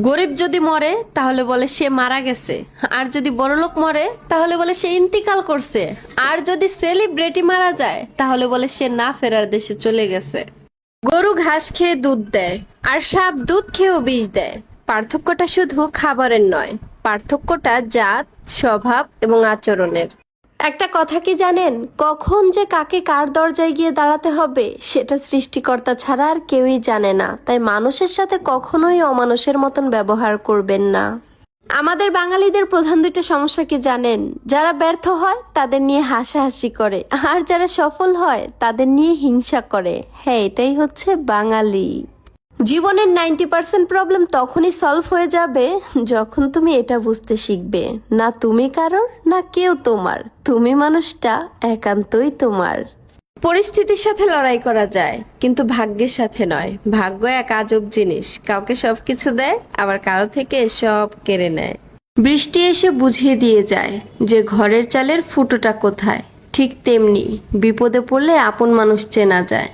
গরিব যদি মরে তাহলে বলে সে মারা গেছে, আর যদি বড়লোক মরে তাহলে বলে সে ইন্তিকাল করছে, আর যদি সেলিব্রিটি মারা যায় তাহলে বলে সে না ফেরার দেশে চলে গেছে। গরু ঘাস খেয়ে দুধ দেয়, আর সাপ দুধ খেয়েও বিষ দেয়। পার্থক্যটা শুধু খাবারের নয়, পার্থক্যটা জাত, স্বভাব এবং আচরণের। একটা কথা কি জানেন, কখন যে কাকে কার দরজায় গিয়ে দাঁড়াতে হবে সেটা সৃষ্টিকর্তা ছাড়া আর কেউই জানে না। তাই মানুষের সাথে কখনোই অমানুষের মতন ব্যবহার করবেন না। আমাদের বাঙালিদের প্রধান দুইটা সমস্যা কি জানেন, যারা ব্যর্থ হয় তাদের নিয়ে হাসাহাসি করে, আর যারা সফল হয় তাদের নিয়ে হিংসা করে। হ্যাঁ, এটাই হচ্ছে বাঙালি। জীবনের 90% প্রবলেম তখনই সলভ হয়ে যাবে যখন তুমি এটা বুঝতে শিখবে, না তুমি কারোর, না কেউ তোমার, তুমি মানুষটা একান্তই তোমার। পরিস্থিতির সাথে লড়াই করা যায়, কিন্তু ভাগ্যের সাথে নয়। ভাগ্য এক আজব জিনিস, কাউকে সবকিছু দেয়, আবার কারো থেকে সব কেড়ে নেয়। বৃষ্টি এসে বুঝিয়ে দিয়ে যায় যে ঘরের চালের ফুটোটা কোথায়। ঠিক তেমনি বিপদে পড়লে আপন মানুষ চেনা যায়।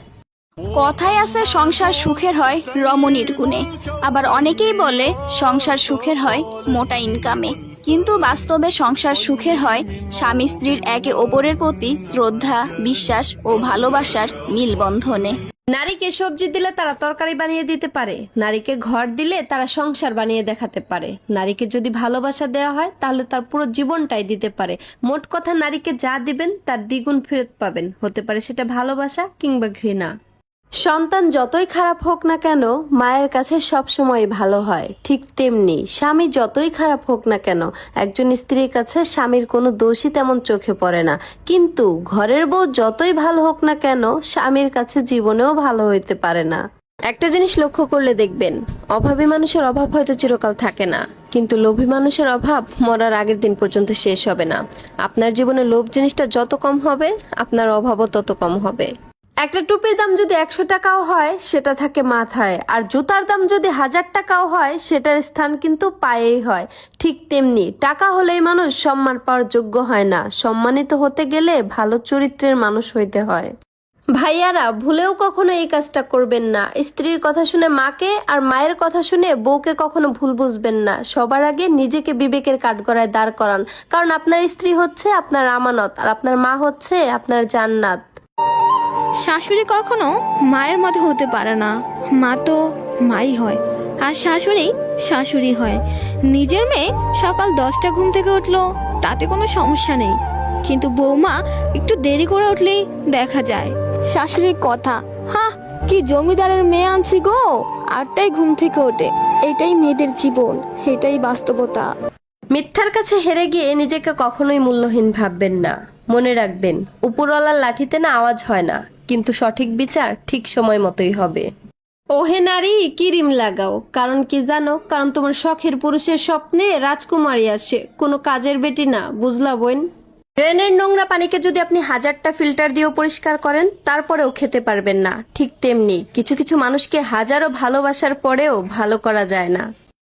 কথায় আছে সংসার সুখের হয় রমণীর গুণে, আবার অনেকেই বলে সংসার সুখের হয় মোটা ইনকামে। কিন্তু বাস্তবে সংসার সুখের হয় স্বামী স্ত্রীর একে অপরের প্রতি শ্রদ্ধা, বিশ্বাস ও ভালোবাসার মিলবন্ধনে। নারীকে সবজি দিলে তারা তরকারি বানিয়ে দিতে পারে, নারীকে ঘর দিলে তারা সংসার বানিয়ে দেখাতে পারে। নারীকে যদি ভালোবাসা দেওয়া হয় তাহলে তার পুরো জীবনটাই দিতে পারে। মোট কথা, নারীকে যা দিবেন তার দ্বিগুণ ফেরত পাবেন, হতে পারে সেটা ভালোবাসা কিংবা ঘৃণা। সন্তান যতই খারাপ হোক না কেন মায়ের কাছে সব সময় ভালো হয়। ঠিক তেমনি স্বামী যতই খারাপ হোক না কেন একজন স্ত্রীর কাছে স্বামীর কোনো দোষই তেমন চোখে পড়ে না। কিন্তু ঘরের বউ যতই ভালো হোক না কেন স্বামীর কাছে জীবনেও ভালো হইতে পারে না। একটা জিনিস লক্ষ্য করলে দেখবেন, অভাবী মানুষের অভাব হয়তো চিরকাল থাকে না, কিন্তু লোভী মানুষের অভাব মরার আগের দিন পর্যন্ত শেষ হবে না। আপনার জীবনে লোভ জিনিসটা যত কম হবে, আপনার অভাবও তত কম হবে। একটা টুপির দাম যদি 100 টাকাও হয় সেটা থাকে মাথায়, আর জুতার দাম যদি 1000 টাকাও হয় সেটার স্থান কিন্তু পায়েই হয়। ঠিক তেমনি টাকা হলেই মানুষ সম্মান পাওয়ার যোগ্য হয় না, সম্মানিত হতে গেলে ভালো চরিত্রের মানুষ হইতে হয়। ভাইয়ারা, ভুলেও কখনো এই কাজটা করবেন না। স্ত্রীর কথা শুনে মাকে আর মায়ের কথা শুনে বউকে কখনো ভুল বুঝবেন না। সবার আগে নিজেকে বিবেকের কাঠগড়ায় দাঁড় করান, কারণ আপনার স্ত্রী হচ্ছে আপনার আমানত, আর আপনার মা হচ্ছে আপনার জান্নাত। শাশুড়ি কখনো মায়ের মতো হতে পারে না, মা তো মাই হয়, আর শাশুড়ি শাশুড়ি হয়। নিজের মেয়ে সকাল 10টা ঘুম থেকে উঠলো তাতে কোনো সমস্যা নেই, কিন্তু বৌমা একটু দেরি করে উঠলেই দেখা যায় শাশুড়ির কথা, হ্যাঁ কি জমিদারের মেয়ে আনছি গো, 8টায় ঘুম থেকে ওঠে। এটাই মেয়েদের জীবন, এটাই বাস্তবতা। মিথ্যার কাছে হেরে গিয়ে নিজেকে কখনোই মূল্যহীন ভাববেন না। মনে রাখবেন, উপরওয়ালার লাঠিতে না আওয়াজ হয় না, কিন্তু সঠিক বিচার ঠিক সময় মতোই হবে। ওহে নারী, ক্রিম লাগাও, কারণ কি জানো, কারণ তোমার শখের পুরুষের স্বপ্নে রাজকুমারী আসে, কোনো কাজের বেটি না, বুঝলা বোন? ড্রেনের নোংরা পানিকে যদি আপনি 1000টা ফিল্টার দিয়েও পরিষ্কার করেন তারপরেও খেতে পারবেন না। ঠিক তেমনি কিছু কিছু মানুষকে হাজারো ভালোবাসার পরেও ভালো করা যায় না।